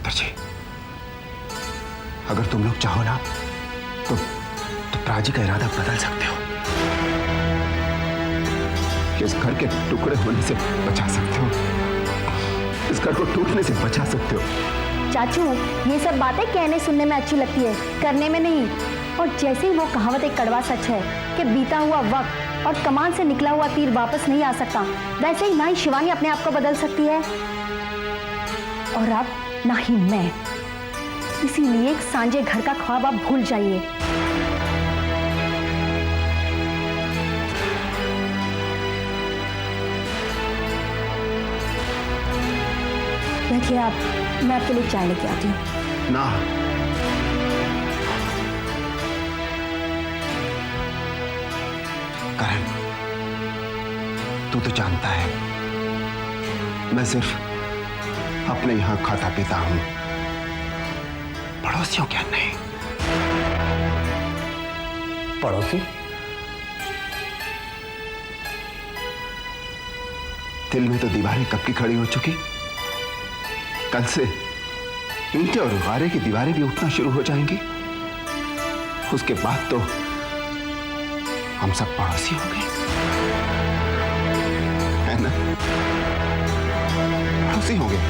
पुत्र जी, अगर तुम लोग चाहो ना तो प्राची का इरादा बदल सकते हो, इस घर के टुकड़े होने से बचा सकते हो, इस घर को टूटने से बचा सकते हो। चाचू, ये सब बातें कहने सुनने में अच्छी लगती है, करने में नहीं। और जैसे ही वो कहावत एक कड़वा सच है कि बीता हुआ वक्त और कमान से निकला हुआ तीर वापस नहीं आ सकता, वैसे ही ना ही शिवानी अपने आप को बदल सकती है और अब ना ही मैं। इसीलिए सांझे घर का ख्वाब आप भूल जाइए। देखिए आप, मैं आपके लिए चाय लेके आती हूँ। ना, करण, तू तो जानता है मैं सिर्फ अपने यहां खाता पीता हूं, पड़ोसियों क्या नहीं। पड़ोसी? दिल में तो दीवारें कब की खड़ी हो चुकी, कल से ईंटें और गारे की दीवारें भी उठना शुरू हो जाएंगी। उसके बाद तो हम सब पड़ोसी हो गए, है ना? पड़ोसी हो गए।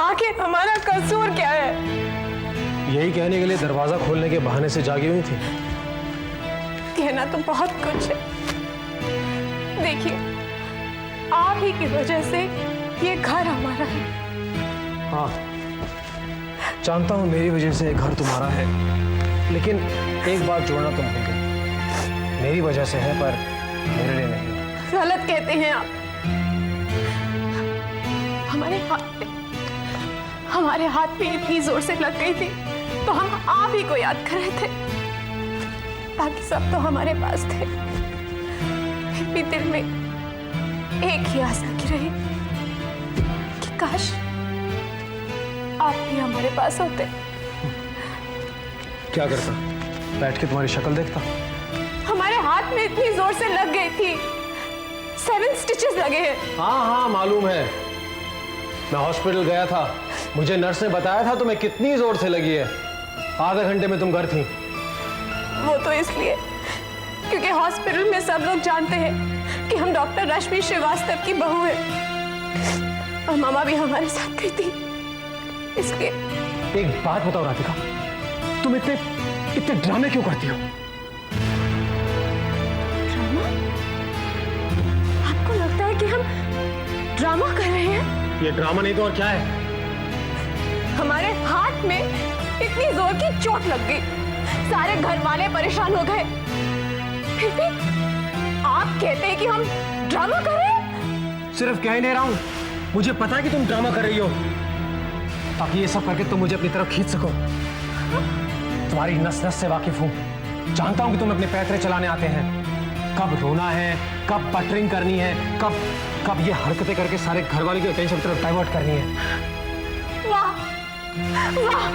आखिर हमारा कसूर क्या है? यही कहने के लिए दरवाजा खोलने के बहाने से जागी हुई थी। कहना तो बहुत कुछ है। देखिए, आप ही की वजह से ये घर हमारा है। हाँ, जानता हूँ मेरी वजह से घर तुम्हारा है, लेकिन एक बात जोड़ना तुम भूल गए। मेरी वजह से है पर मेरे लिए नहीं। गलत कहते हैं आप। हमारे हाथ पे इतनी जोर से लग गई थी तो हम आप ही को याद कर रहे थे। बाकी सब तो हमारे पास थे, फिर भी दिल में एक ही आस लगी रही कि काश आप भी हमारे पास होते। क्या करता? बैठ के तुम्हारी शक्ल देखता। हमारे हाथ में इतनी जोर से लग गई थी, 7 स्टिचेस लगे हैं। हाँ हाँ मालूम है, मैं हॉस्पिटल गया था, मुझे नर्स ने बताया था तुम्हें कितनी जोर से लगी है। आधे घंटे में तुम घर थी। वो तो इसलिए क्योंकि हॉस्पिटल में सब लोग जानते हैं कि हम डॉक्टर रश्मि श्रीवास्तव की बहू है और मामा भी हमारे साथ गई थी, इसलिए। एक बात बताओ राधिका, तुम इतने ड्रामे क्यों करती हो? ड्रामा? आपको लगता है कि हम ड्रामा कर रहे हैं? ये ड्रामा नहीं तो और क्या है? हमारे हाथ में इतनी जोर की चोट लग गई, सारे घर वाले परेशान हो गए, फिर भी आप कहते हैं कि हम ड्रामा कर रहे हैं? सिर्फ कह नहीं रहा हूं, मुझे पता है कि तुम ड्रामा कर रही हो, ताकि ये सब करके तुम मुझे अपनी तरफ खींच सको। तुम्हारी नस नस से वाकिफ हूं, जानता हूं कि तुम अपने पैतरे चलाने आते हैं। कब रोना है, कब बटरिंग करनी है, कब ये हरकतें करके सारे घर वाले की अटेंशन की तरफ डाइवर्ट करनी है। वाह वाह,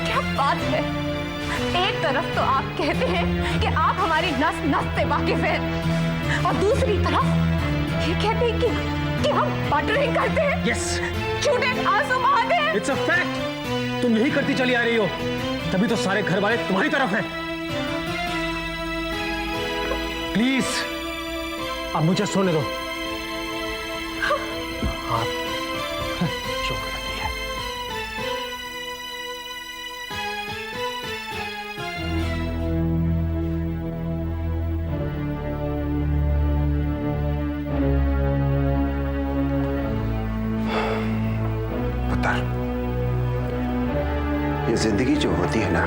क्या बात है। एक तरफ तो आप कहते हैं कि आप हमारी नस नस से वाकिफ हैं और दूसरी तरफ ये कहते हैं कि हम बटरिंग करते हैं। यस, झूठे आंसू बहाते हैं। इट्स अ फैक्ट, तुम यही करती चली आ रही हो, तभी तो सारे घर वाले तुम्हारी तरफ हैं। प्लीज अब मुझे सोने दो। हाँ, जो करती है। पुत्र, ये जिंदगी जो होती है ना,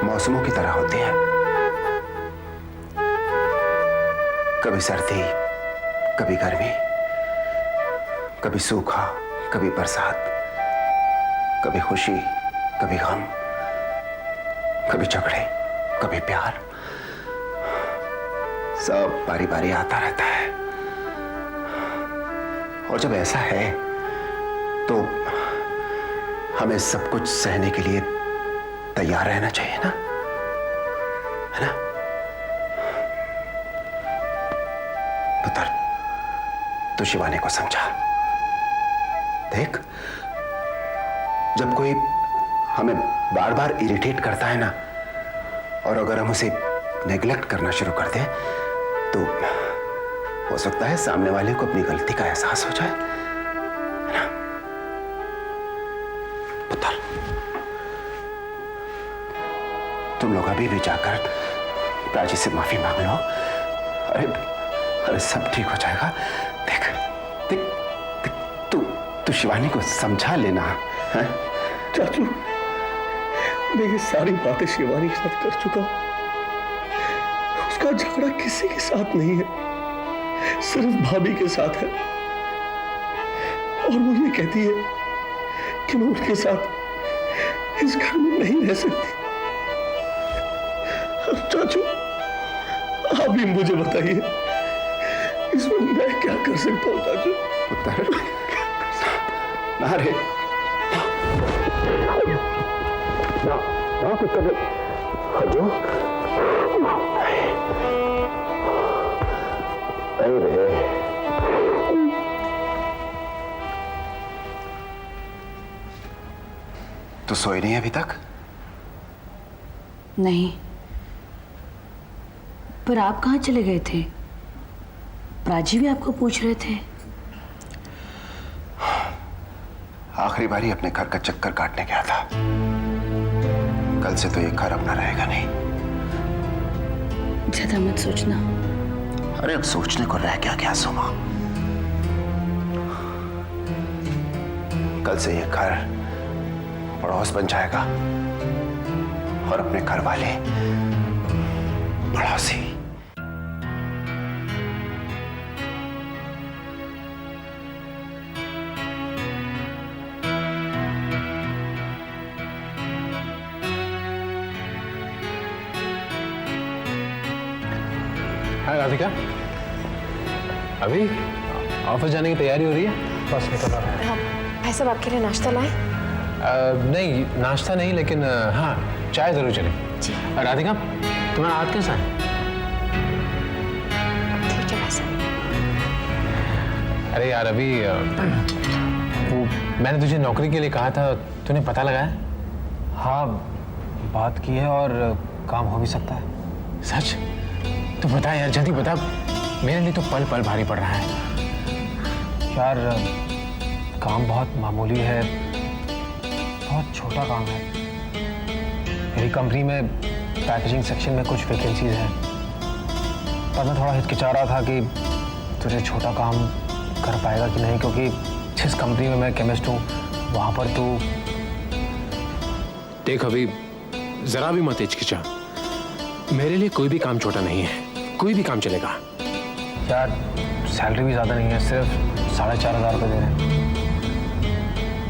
मौसमों की तरह होती है। कभी सर्दी, कभी गर्मी, कभी सूखा, कभी बरसात, कभी खुशी, कभी गम, कभी झगड़े, कभी प्यार। सब बारी बारी आता रहता है। और जब ऐसा है तो हमें सब कुछ सहने के लिए तैयार रहना चाहिए ना, है ना? पुत्र, तू शिवानी को समझा। देख, जब कोई हमें बार बार इरिटेट करता है ना, और अगर हम उसे नेग्लेक्ट करना शुरू कर दें, तो हो सकता है सामने वाले को अपनी गलती का एहसास हो जाए, है ना? पुत्र, तुम लोग अभी भी जाकर प्राची से माफी मांग लो। अरे सब ठीक हो जाएगा। देख देख देख, तू शिवानी को समझा लेना, है? चाचू, मैं ये सारी बातें शिवानी के साथ कर चुका हूं। उसका झगड़ा किसी के साथ नहीं है, सिर्फ भाभी के साथ है। और वो ये कहती है कि मैं उनके साथ इस घर में नहीं रह सकती। अब चाचू, आप भी मुझे बताइए, इसमें मैं क्या कर सकता हूं चाचू? पुत्र, ना रे, ना पुत्र, हजो, अरे तो सोई नहीं अभी तक? नहीं, पर आप कहाँ चले गए थे? प्राची भी आपको पूछ रहे थे। आखिरी बारी अपने घर का चक्कर काटने गया था। कल से तो ये घर अपना रहेगा नहीं। ज्यादा मत सोचना। अरे अब सोचने को रह गया सोमा? कल से ये घर पड़ोस बन जाएगा और अपने घर वाले पड़ोसी। हाय राधिका, अभी ऑफिस जाने की तैयारी हो रही है? बस निकल रहा है। भाई साहब, आपके लिए नाश्ता लाएं? नहीं, नाश्ता नहीं, लेकिन हाँ, चाय जरूर चले। जी। राधिका, तुम्हारा हाथ कैसा है? ठीक है भाई साहब। अरे यार, अभी वो मैंने तुझे नौकरी के लिए कहा था, तूने पता लगाया? हाँ, बात की है और काम हो भी सकता है। सच? तो बता यार, जल्दी बता। मेरे लिए तो पल पल भारी पड़ रहा है यार। काम बहुत मामूली है, बहुत छोटा काम है। मेरी कंपनी में पैकेजिंग सेक्शन में कुछ वैकेंसीज हैं, पर मैं थोड़ा हिचकिचा रहा था कि तुझे छोटा काम कर पाएगा कि नहीं, क्योंकि जिस कंपनी में मैं केमिस्ट हूँ वहाँ पर तू। देख अभी, जरा भी मत हिचकिचा। मेरे लिए कोई भी काम छोटा नहीं है, कोई भी काम चलेगा। यार, सैलरी भी ज़्यादा नहीं है, सिर्फ 4,500 रुपये दे रहे हैं।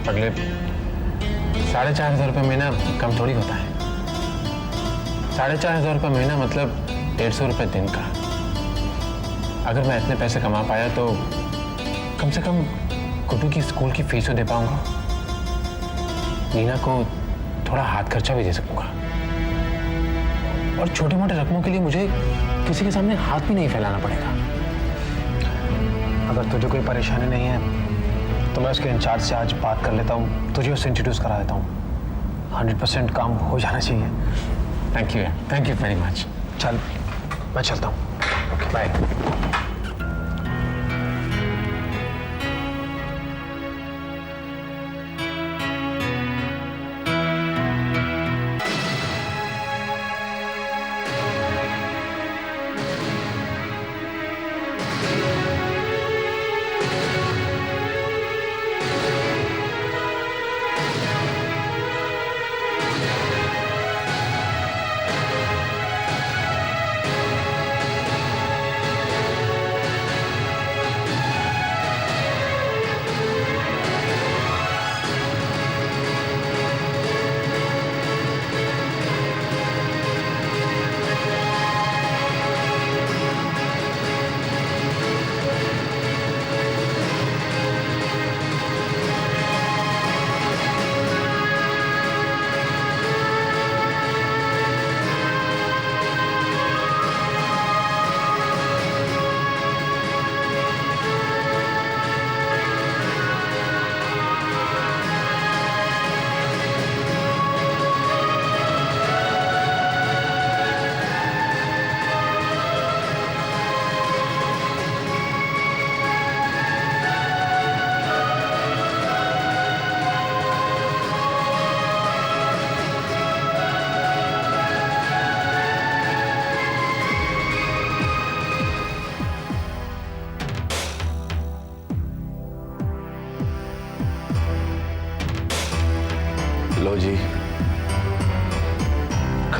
अगले 4,500 रुपये महीना कम थोड़ी होता है। 4,500 रुपये महीना मतलब 150 रुपये दिन का। अगर मैं इतने पैसे कमा पाया तो कम से कम गुड्डू की स्कूल की फीस तो दे पाऊंगा, नीना को थोड़ा हाथ खर्चा भी दे सकूंगा, और छोटे मोटे रकमों के लिए मुझे किसी के सामने हाथ भी नहीं फैलाना पड़ेगा। अगर तुझे कोई परेशानी नहीं है तो मैं उसके इंचार्ज से आज बात कर लेता हूँ, तुझे उससे इंट्रोड्यूस करा देता हूँ। 100% काम हो जाना चाहिए। Thank you very much. चल, मैं चलता हूँ। Okay, bye.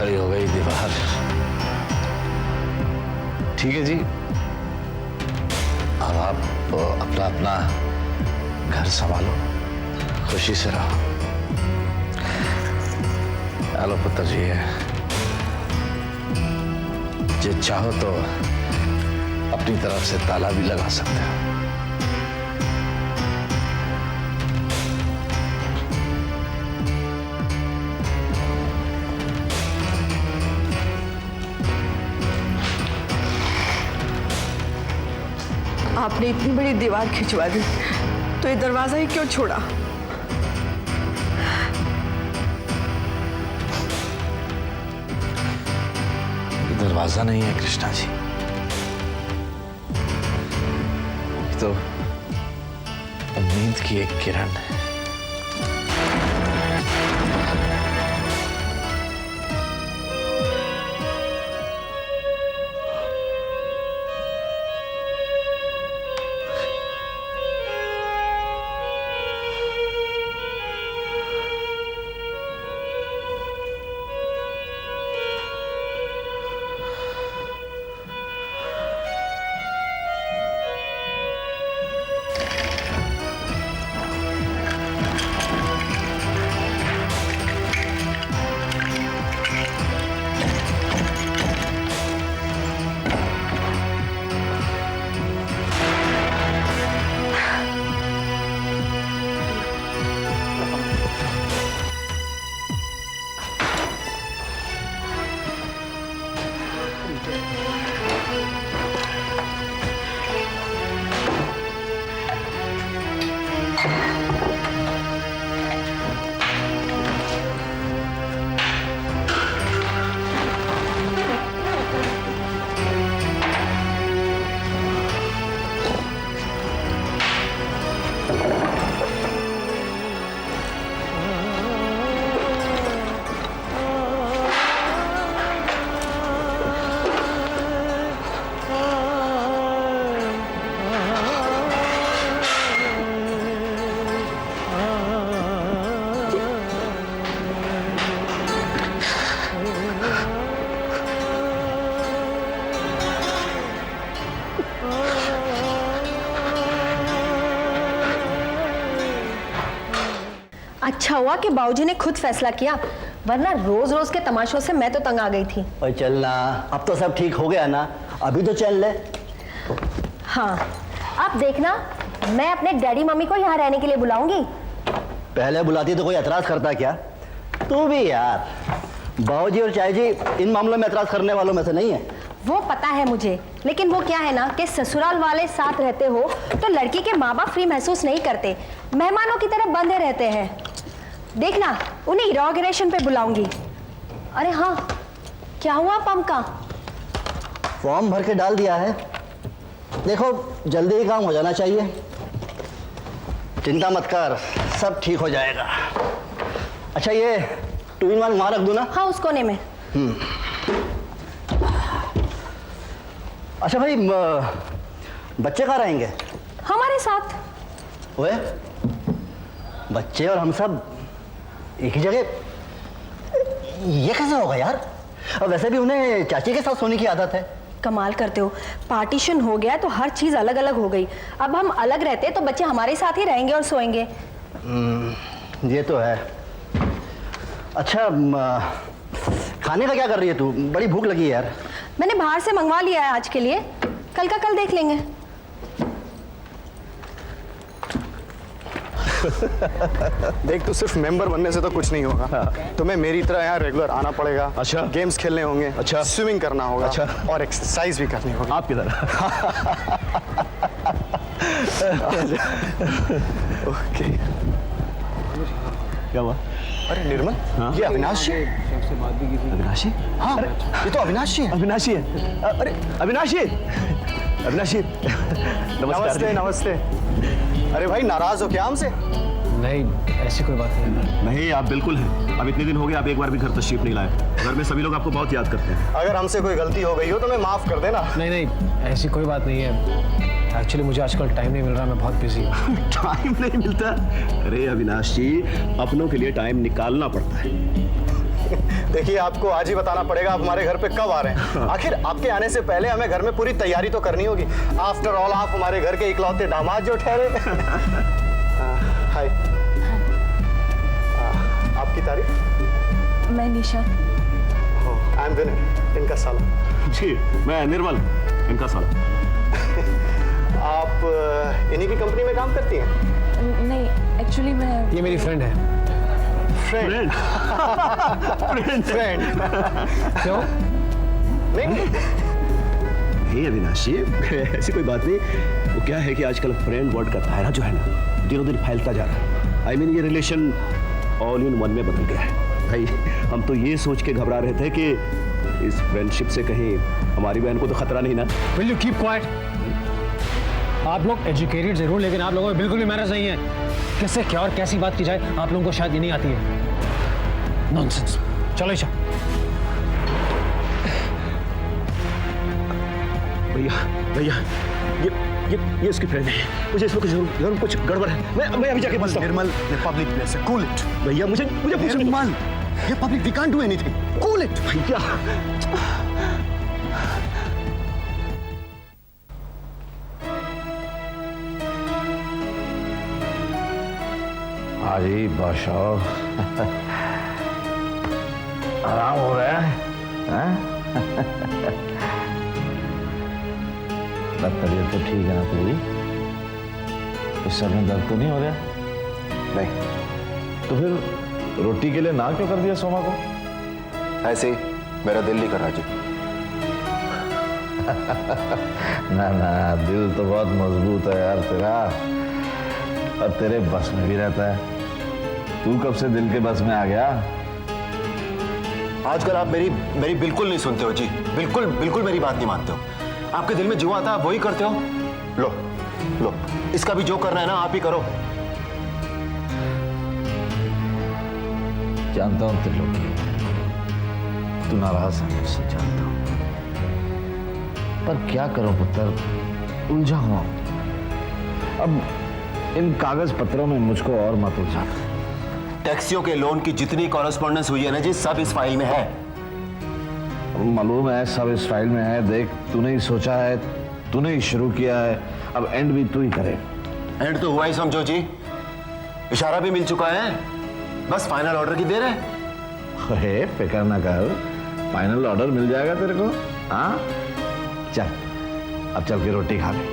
खड़ी हो गई दीवार। ठीक है जी, अब आप अपना अपना घर संभालो, खुशी से रहो। हेलो पुत्र जी, जो चाहो तो अपनी तरफ से ताला भी लगा सकते हो। आपने इतनी बड़ी दीवार खिंचवा दी तो ये दरवाजा ही क्यों छोड़ा? ये दरवाजा नहीं है कृष्णा जी, ये तो उम्मीद की एक किरण है। अच्छा हुआ कि बाबूजी ने खुद फैसला किया, वरना रोज रोज के तमाशों से मैं तो तंग आ गई थी। और चलना, अब तो सब ठीक हो गया ना, अभी तो चल ले। हाँ, आप देखना, मैं अपने डैडी मम्मी को यहाँ रहने के लिए बुलाऊंगी। पहले बुलाती तो कोई एतराज करता क्या? तू भी यार, बाबूजी और चाची जी इन मामलों में एतराज करने वालों में से नहीं है। वो पता है मुझे, लेकिन वो क्या है ना कि ससुराल वाले साथ रहते हो तो लड़की के माँ बाप फ्री महसूस नहीं करते, मेहमानों की तरह बंधे रहते हैं। देखना, उन्हें इनॉग्रेशन पे बुलाऊंगी। अरे हाँ, क्या हुआ पंप का? फॉर्म भर के डाल दिया है, देखो जल्दी ही काम हो जाना चाहिए। चिंता मत कर, सब ठीक हो जाएगा। अच्छा, ये 2-in-1 वहां रख दूं ना? हाँ, उस कोने में। अच्छा भाई, बच्चे कहाँ रहेंगे? हमारे साथ। ओए, बच्चे और हम सब एक ही जगह? ये कैसे होगा यार? और वैसे भी उन्हें चाची के साथ सोने की आदत है। कमाल करते हो, पार्टीशन हो गया तो हर चीज अलग अलग हो गई। अब हम अलग रहते तो बच्चे हमारे साथ ही रहेंगे और सोएंगे। ये तो है। अच्छा, खाने का क्या कर रही है तू? बड़ी भूख लगी है यार। मैंने बाहर से मंगवा लिया है आज के लिए, कल का कल देख लेंगे। देख, तू सिर्फ मेंबर बनने से तो कुछ नहीं होगा। तुम्हें मेरी तरह यहाँ रेगुलर आना पड़ेगा। अच्छा। गेम्स खेलने होंगे। अच्छा। स्विमिंग करना होगा। अच्छा। और एक्सरसाइज भी करनी होगी। आप किधर? ओके। क्या हुआ? अरे निर्मल, हाँ? ये अविनाश जी। अविनाशी? हाँ, ये तो अविनाश जी है। अविनाशी है? अरे अविनाशी, अविनाशी, नमस्कार जी। नमस्ते नमस्ते। अरे भाई, नाराज हो क्या हमसे? नहीं, ऐसी कोई बात नहीं है। नहीं, आप बिल्कुल हैं। अब इतने दिन हो गए आप एक बार भी घर तशरीफ नहीं लाए। घर में सभी लोग आपको बहुत याद करते हैं। अगर हमसे कोई गलती हो गई हो तो मैं माफ कर देना। नहीं नहीं, ऐसी कोई बात नहीं है। एक्चुअली मुझे आजकल टाइम नहीं मिल रहा, मैं बहुत बिजी हूँ। टाइम नहीं मिलता? अरे अविनाश जी, अपनों के लिए टाइम निकालना पड़ता है। देखिए, आपको आज ही बताना पड़ेगा आप हमारे घर पे कब आ रहे हैं। आखिर आपके आने से पहले हमें घर में पूरी तैयारी तो करनी होगी। आफ्टर ऑल आप हमारे घर के इकलौते दामाद जो ठहरे। हाय, आपकी तारीफ? मैं निशा। आई एम विनय, इनका साला। जी, मैं निर्मल, इनका साला। आप इन्हीं की कंपनी में काम करती हैं? नहीं, एक्चुअली मैं... ये मेरी फ्रेंड है। फ्रेंड? फ्रेंड? क्यों? नहीं, हे अविनाश जी, ऐसी कोई बात नहीं। वो क्या है कि आजकल फ्रेंड वर्ड का दायरा जो है ना, दिनों दिन फैलता जा रहा है। ये रिलेशन ऑल इन वन में बदल गया है। भाई, हम तो ये सोच के घबरा रहे थे कि इस फ्रेंडशिप से कहीं हमारी बहन को तो खतरा नहीं ना। Will you keep quiet? आप लोग एजुकेटेड जरूर, लेकिन आप लोगों में बिल्कुल भी मैनर्स नहीं है। किससे क्या और कैसी बात की जाए, आप लोगों को शायद ये नहीं आती है। नॉनसेंस। चलो ईशा। भैया भैया, ये इसकी फ्रेंड है। मुझे इसमें जरूर कुछ गड़बड़ है। मैं अभी जाके पूछता हूं। निर्मल, ये पब्लिक प्लेस है, कूल इट। भैया मुझे पूछने दो। निर्मल, ये public, we can't do anything, cool it. भैया अरे बादशाह, आराम हो रहा है, हैं? तबीयत तो ठीक है ना पूरी? इस सर में दर्द तो नहीं हो रहा? नहीं। तो फिर रोटी के लिए ना क्यों कर दिया सोमा को? ऐसे ही मेरा दिल नहीं कर रहा जी। ना ना, दिल तो बहुत मजबूत है यार तेरा, और तेरे बस में भी रहता है। तू कब से दिल के बस में आ गया? आजकल आप मेरी बिल्कुल नहीं सुनते हो जी। बिल्कुल मेरी बात नहीं मानते हो। आपके दिल में जो आता है आप वही करते हो। लो, इसका भी जो करना है ना आप ही करो। जानता हूं त्रिलोकी, तू नाराज है मुझसे, जानता हूं, पर क्या करूं पुत्र, उलझा हुआ हूं। अब इन कागज पत्रों में मुझको और मत उलझा। टैक्सियों के लोन की जितनी कॉरेस्पॉन्डेंस हुई है ना जी, सब इस फाइल में है। मालूम है, सब इस फाइल में है। देख, तूने ही सोचा है, तूने ही शुरू किया है, अब एंड भी तू ही करे। एंड तो हुआ ही समझो जी, इशारा भी मिल चुका है, बस फाइनल ऑर्डर की देर है। अरे फिक्र ना कर, फाइनल ऑर्डर मिल जाएगा तेरे को। हाँ चल, अब चल के रोटी खा ले।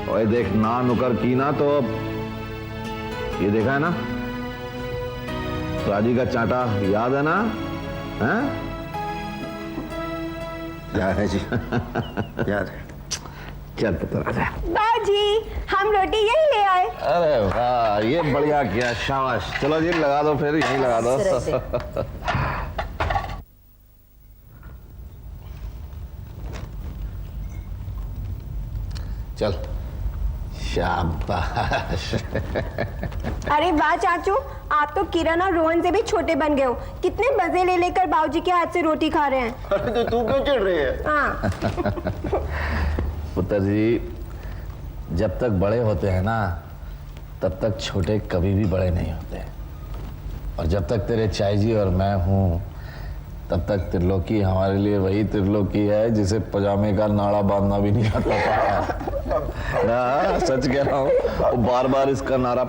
ओए देख, ना नुकर की ना तो ये देखा है ना, राजी का चांटा याद है ना? हैं? याद है जी, याद है। चल पुत्र आजा। बाजी, हम रोटी यही ले आए। अरे वाह, ये बढ़िया किया, शाबाश। चलो जी लगा दो, फिर यहीं लगा दो। चल, शाबाश। अरे वाह चाचू, आप तो किरण और रोहन से भी छोटे बन गए हो। कितने मजे ले लेकर बाबूजी के हाथ से रोटी खा रहे हैं। अरे तो तू क्यों चिढ़ रही है? हाँ। पुत्र जी, जब तक बड़े होते हैं ना, तब तक छोटे कभी भी बड़े नहीं होते। और जब तक तेरे चाय जी और मैं हूँ, तब तक त्रिलोकी हमारे लिए वही त्रिलोकी है जिसे पजामे का नाड़ा बांधना भी नहीं आता था। ना, सच कह रहा हूँ, बार बार इसका नारा।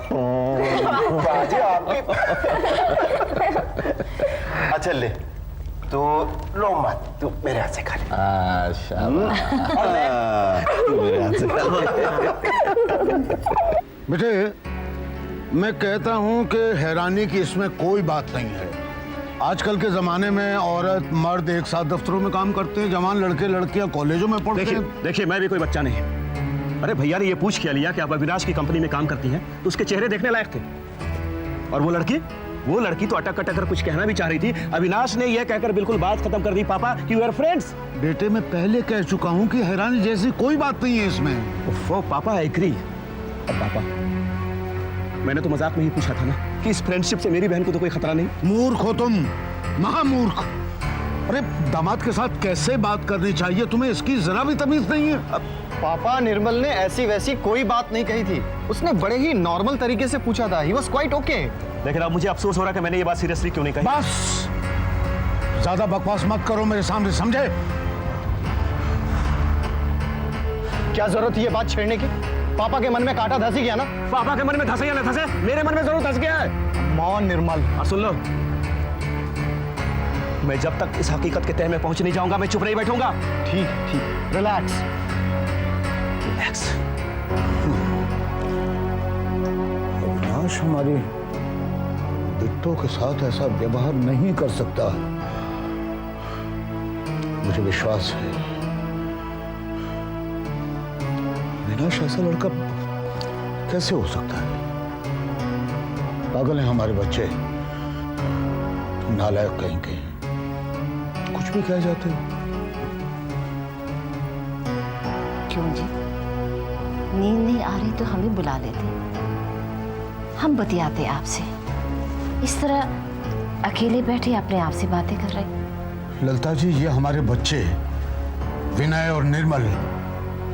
अच्छा ले, तो रो मत, तू मेरे हाथ से खा ले। शाबाश, तू मेरे हाथ से खा ले। बेटे, मैं कहता हूं कि हैरानी की इसमें कोई बात नहीं है। आजकल के जमाने में औरत मर्द एक साथ दफ्तरों में काम करते हैं, जवान लड़के लड़कियां कॉलेजों में पढ़ते हैं। देखिए, मैं भी कोई बच्चा नहीं। अरे भैया ने ये पूछ क्या लिया कि आप अविनाश की कंपनी में काम करती हैं, तो उसके चेहरे देखने लायक थे। और वो लड़की तो अटक कर कुछ कहना भी चाह रही थी। अविनाश ने यह कहकर बिल्कुल बात खत्म कर दी, पापा कि यू आर फ्रेंड्स। बेटे, मैं पहले कह चुका हूं कि हैरानी जैसी कोई बात नहीं है इसमें। वो पापा, आई एग्री। अब पापा, मैंने तो मजाक में ही पूछा था ना कि इस फ्रेंडशिप से मेरी बहन को तो कोई खतरा नहीं। मूर्ख हो तुम, महामूर्ख। अरे दामाद के साथ कैसे बात करनी चाहिए, तुम्हें इसकी जरा भी तमीज नहीं है। पापा, निर्मल ने ऐसी वैसी कोई बात नहीं कही थी। उसने बड़े ही नॉर्मल तरीके से पूछा था। He was quite okay. लेकिन अब मुझे अफसोस हो रहा है कि मैंने ये बात सीरियसली क्यों नहीं कही। बस ज्यादा बकवास मत करो मेरे सामने, समझे? क्या जरूरत है ये बात छेड़ने की? पापा के मन में कांटा धस ही गया ना। पापा के मन में धसे या न धसे, मेरे मन में जरूर धस गया है। मौन निर्मल, और सुन लो, मैं जब तक इस हकीकत के तह में पहुंच नहीं जाऊंगा मैं चुप नहीं बैठूंगा। ठीक, रिलैक्स। रिलैक्स। अविनाश हमारी बिट्टो के साथ ऐसा व्यवहार नहीं कर सकता, मुझे विश्वास है। अविनाश ऐसा लड़का कैसे हो सकता है? पागल हैं हमारे बच्चे, नालायक कहेंगे, कुछ भी कह जाते हैं। क्यों जी, नींद नहीं आ रही तो हमें बुला लेते, हम बतियाते आपसे। इस तरह अकेले बैठे अपने आप से बातें कर रहे। ललिता जी, ये हमारे बच्चे विनय और निर्मल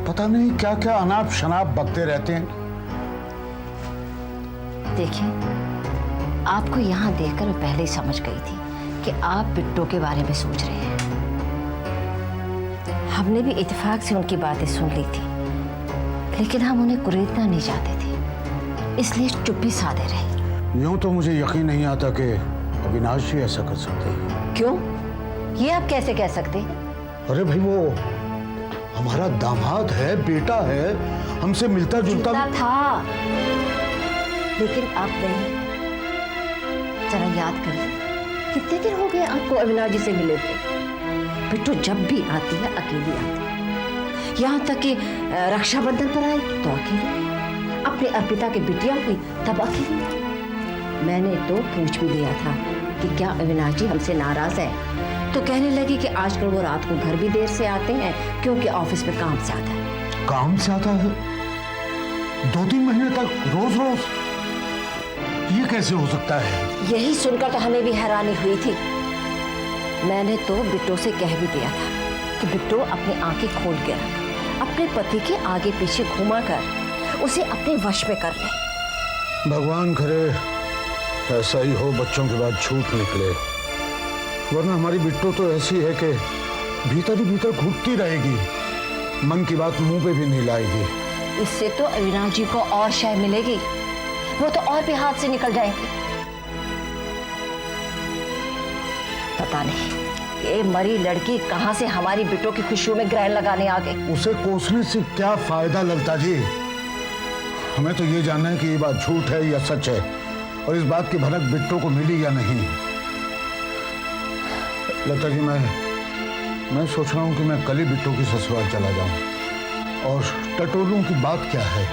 पता नहीं क्या क्या अनाप शनाप बकते रहते हैं। देखिए, आपको यहाँ देखकर मैं पहले ही समझ गई थी कि आप बिट्टो के बारे में सोच रहे हैं। हमने भी इत्तेफाक से उनकी बातें सुन ली थी, लेकिन हम उन्हें कुरेदना नहीं चाहते थे, इसलिए चुप्पी साधे रहे। यूं तो मुझे यकीन नहीं आता कि अविनाश जी ऐसा कर सकते हैं। क्यों? ये आप कैसे कह सकते हैं? अरे भाई, वो हमारा दामाद है, बेटा है, हमसे मिलता जुलता था, लेकिन अब नहीं। जरा याद करिए, कितने दिन हो गए आपको अविनाश जी से मिले थे? बिट्टू जब भी आती है अकेली आती है, यहाँ तक कि रक्षाबंधन पर आई तो अकेली, अपने अर्पिता की बिटिया हुई तब अकेली। मैंने तो पूछ भी लिया था कि क्या अविनाश जी हमसे नाराज है, तो कहने लगी कि आजकल वो रात को घर भी देर से आते हैं क्योंकि ऑफिस में काम से आता है। काम से आता है? 2-3 महीने तक रोज रोज? ये कैसे हो सकता है? यही सुनकर तो हमें भी हैरानी हुई थी। मैंने तो बिट्टो से कह भी दिया था कि बिट्टो अपनी आंखें खोल के रख, अपने पति के आगे पीछे घुमा कर उसे अपने वश में कर ले। भगवान करे ऐसा ही हो, बच्चों के बाद झूठ निकले, वरना हमारी बिट्टो तो ऐसी है कि भीतर ही भीतर घुटती रहेगी, मन की बात मुंह पे भी नहीं लाएगी। इससे तो अविनाश जी को और शय मिलेगी, वो तो और भी हाथ से निकल जाएंगे। पता नहीं ये मरी लड़की कहां से हमारी बिट्टो की खुशियों में ग्रहण लगाने आ गई। उसे कोसने से क्या फायदा ललिता जी? हमें तो ये जानना है कि ये बात झूठ है या सच है, और इस बात की भनक बिट्टो को मिली या नहीं। ललिता जी, मैं सोच रहा हूं कि मैं कल ही बिट्टो की ससुराल चला जाऊं और टटोलूं की बात क्या है।